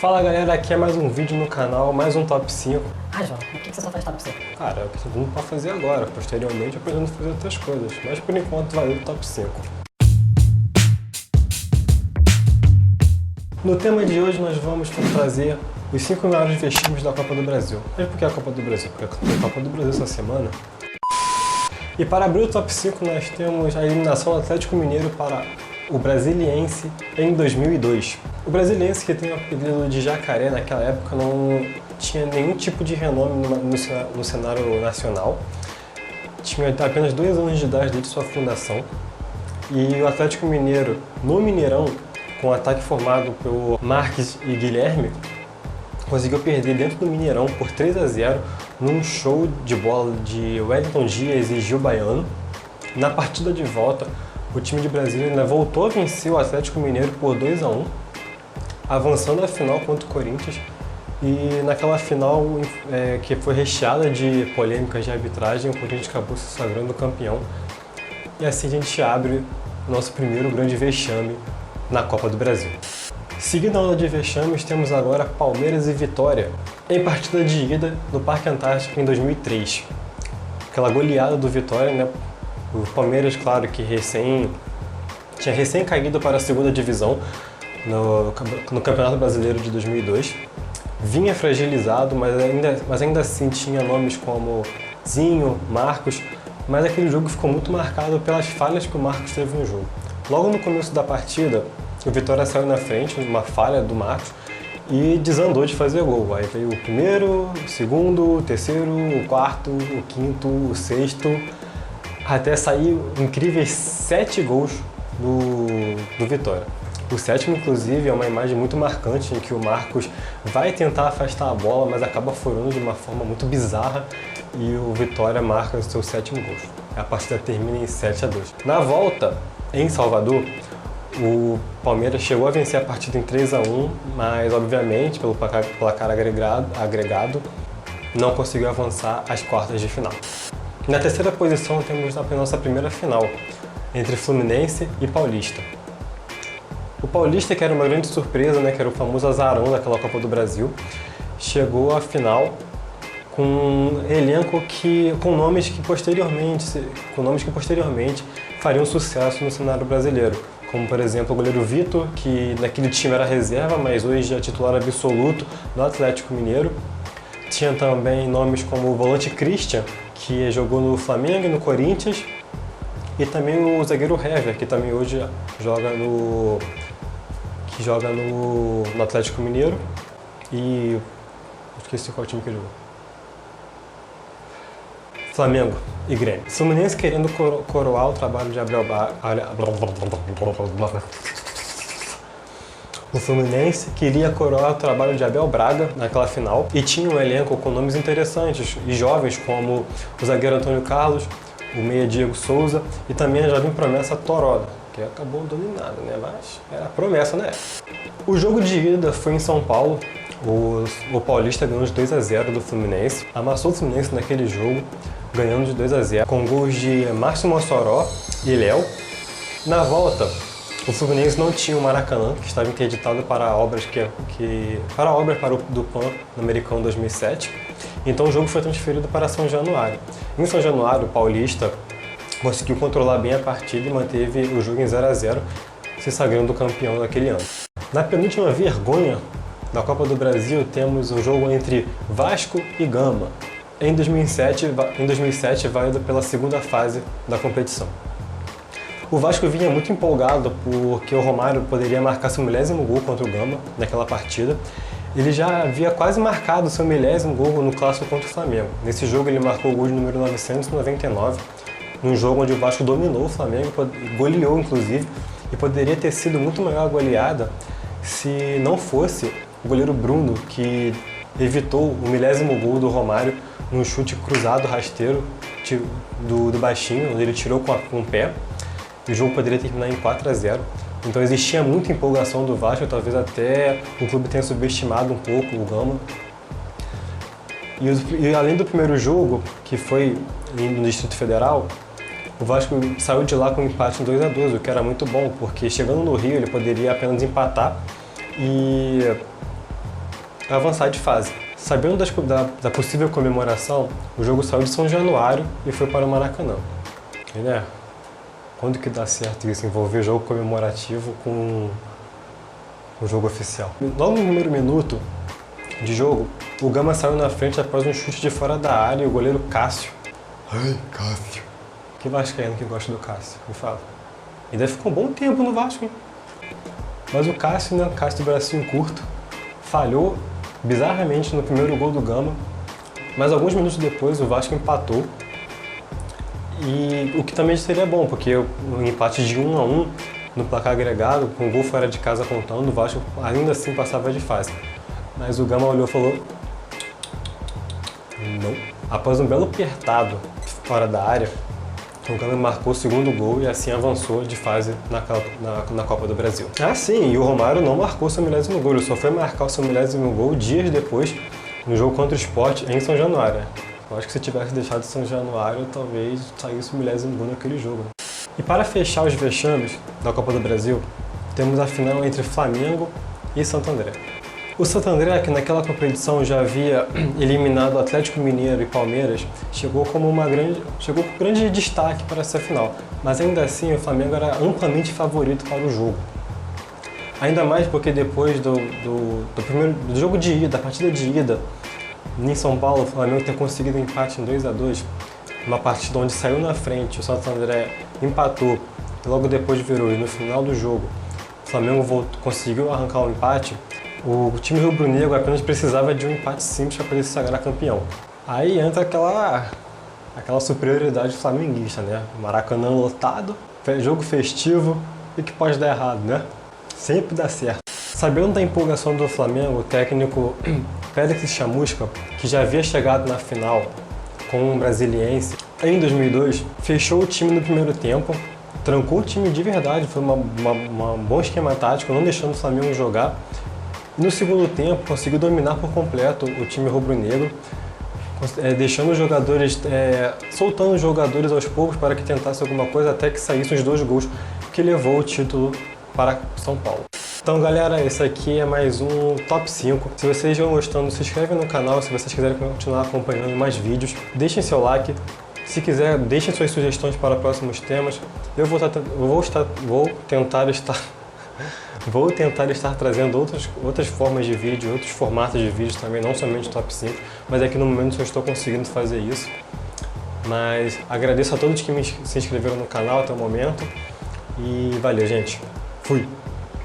Fala galera, aqui é mais um vídeo no canal, mais um top 5. Ah, João, por que você só faz top 5? Cara, é o que todo mundo pode fazer agora, posteriormente eu pretendo fazer outras coisas, mas por enquanto vai o top 5. No tema de hoje nós vamos trazer os 5 maiores vexames da Copa do Brasil. Mas por que a Copa do Brasil? Porque tem a Copa do Brasil essa semana. E para abrir o top 5 nós temos a eliminação do Atlético Mineiro para o Brasiliense em 2002. O Brasiliense, que tem o apelido de Jacaré, naquela época não tinha nenhum tipo de renome no cenário nacional. Tinha apenas 2 anos de idade desde sua fundação. E o Atlético Mineiro, no Mineirão, com um ataque formado por Marques e Guilherme, conseguiu perder dentro do Mineirão por 3-0 num show de bola de Wellington Dias e Gil Baiano. Na partida de volta, o time de Brasília ainda voltou a vencer o Atlético Mineiro por 2-1, avançando à final contra o Corinthians. E naquela final que foi recheada de polêmicas de arbitragem, o Corinthians acabou se sagrando campeão. E assim a gente abre o nosso primeiro grande vexame na Copa do Brasil. Seguindo a onda de vexames, temos agora Palmeiras e Vitória, em partida de ida no Parque Antártico em 2003. Aquela goleada do Vitória, né? O Palmeiras, claro, que tinha recém caído para a segunda divisão no Campeonato Brasileiro de 2002. Vinha fragilizado, mas ainda assim tinha nomes como Zinho, Marcos, mas aquele jogo ficou muito marcado pelas falhas que o Marcos teve no jogo. Logo no começo da partida, o Vitória saiu na frente, uma falha do Marcos, e desandou de fazer gol. Aí veio o primeiro, o segundo, o terceiro, o quarto, o quinto, o sexto, até sair incríveis 7 gols do Vitória. O sétimo, inclusive, é uma imagem muito marcante em que o Marcos vai tentar afastar a bola, mas acaba furando de uma forma muito bizarra e o Vitória marca o seu 7º gol. A partida termina em 7-2. Na volta, em Salvador, o Palmeiras chegou a vencer a partida em 3-1, mas obviamente, pelo placar agregado, não conseguiu avançar às quartas de final. Na terceira posição temos a nossa primeira final, entre Fluminense e Paulista. O Paulista, que era uma grande surpresa, né, que era o famoso azarão daquela Copa do Brasil, chegou à final com um elenco com nomes que posteriormente fariam sucesso no cenário brasileiro. Como, por exemplo, o goleiro Vitor, que naquele time era reserva, mas hoje é titular absoluto do Atlético Mineiro. Tinha também nomes como o volante Christian, que jogou no Flamengo e no Corinthians. E também o zagueiro Hever, que também hoje joga no Atlético Mineiro. E esqueci qual time que ele jogou. Flamengo e Grêmio. Fluminense querendo coroar o trabalho de Abel Braga. O Fluminense queria coroar o trabalho de Abel Braga naquela final e tinha um elenco com nomes interessantes e jovens como o zagueiro Antônio Carlos, o meia Diego Souza e também a jovem promessa Toróda, que acabou dominado, né? Mas era promessa, né? O jogo de ida foi em São Paulo. O Paulista ganhou de 2-0 do Fluminense, amassou o Fluminense naquele jogo, ganhando de 2-0, com gols de Márcio Mossoró e Léo. Na volta, o Fluminense não tinha o Maracanã, que estava interditado para obras do Pan-Americano 2007, então o jogo foi transferido para São Januário. Em São Januário, o Paulista conseguiu controlar bem a partida e manteve o jogo em 0-0, se sagrando campeão daquele ano. Na penúltima vergonha da Copa do Brasil, temos um jogo entre Vasco e Gama, em 2007, válido pela segunda fase da competição. O Vasco vinha muito empolgado porque o Romário poderia marcar seu 10º gol contra o Gama naquela partida. Ele já havia quase marcado seu 10º gol no clássico contra o Flamengo. Nesse jogo ele marcou o gol de número 999, num jogo onde o Vasco dominou o Flamengo, goleou inclusive, e poderia ter sido muito maior a goleada se não fosse o goleiro Bruno, que evitou o 10º gol do Romário num chute cruzado rasteiro do baixinho, onde ele tirou com o pé. O jogo poderia terminar em 4-0. Então existia muita empolgação do Vasco, talvez até o clube tenha subestimado um pouco o Gama. E além do primeiro jogo, que foi no Distrito Federal, o Vasco saiu de lá com um empate em 2-2, o que era muito bom, porque chegando no Rio ele poderia apenas empatar e avançar de fase. Sabendo da possível comemoração, o jogo saiu de São Januário e foi para o Maracanã. E, né? Quando que dá certo isso, envolver jogo comemorativo com o jogo oficial? Logo no primeiro minuto de jogo, o Gama saiu na frente após um chute de fora da área e o goleiro Cássio. Ai, Cássio. Que vascaíno que gosta do Cássio? Me fala. E daí ficou um bom tempo no Vasco, hein? Mas o Cássio, né? Cássio do bracinho curto, falhou bizarramente no primeiro gol do Gama. Mas alguns minutos depois o Vasco empatou. E o que também seria bom, porque o empate de 1-1 no placar agregado, com o gol fora de casa contando, o Vasco ainda assim passava de fase. Mas o Gama olhou e falou: não. Após um belo apertado fora da área, o Gama marcou o segundo gol e assim avançou de fase na Copa do Brasil. Ah, sim, e o Romário não marcou seu 1000º gol, ele só foi marcar o seu 1000º gol dias depois, no jogo contra o Sport em São Januário. Eu acho que se tivesse deixado São Januário, talvez saísse o 1000º gol naquele jogo. E para fechar os vexames da Copa do Brasil, temos a final entre Flamengo e Santo André. O Santo André, que naquela competição já havia eliminado o Atlético Mineiro e Palmeiras, chegou com grande destaque para essa final. Mas ainda assim, o Flamengo era amplamente favorito para o jogo. Ainda mais porque depois do jogo de ida, da partida de ida, em São Paulo, o Flamengo ter conseguido um empate em 2-2, uma partida onde saiu na frente, o Santo André empatou e logo depois virou, e no final do jogo o Flamengo conseguiu arrancar um empate. O time rubro-negro apenas precisava de um empate simples para poder se sagrar campeão. Aí entra aquela superioridade flamenguista, né? Maracanã lotado, jogo festivo, e que pode dar errado, né? Sempre dá certo. Sabendo da empolgação do Flamengo, o técnico Félix Chamusca, que já havia chegado na final com um brasiliense em 2002, fechou o time no primeiro tempo, trancou o time de verdade, foi um bom esquema tático, não deixando o Flamengo jogar. E no segundo tempo conseguiu dominar por completo o time rubro-negro, deixando os jogadores, soltando os jogadores aos poucos para que tentasse alguma coisa até que saíssem os 2 gols que levou o título para São Paulo. Então galera, esse aqui é mais um Top 5. Se vocês estão gostando, se inscreve no canal. Se vocês quiserem continuar acompanhando mais vídeos, deixem seu like. Se quiser, deixem suas sugestões para próximos temas. Eu vou tentar estar trazendo outras formas de vídeo, outros formatos de vídeo também, não somente Top 5, mas aqui no momento eu estou conseguindo fazer isso. Mas agradeço a todos que se inscreveram no canal até o momento e valeu, gente. Fui!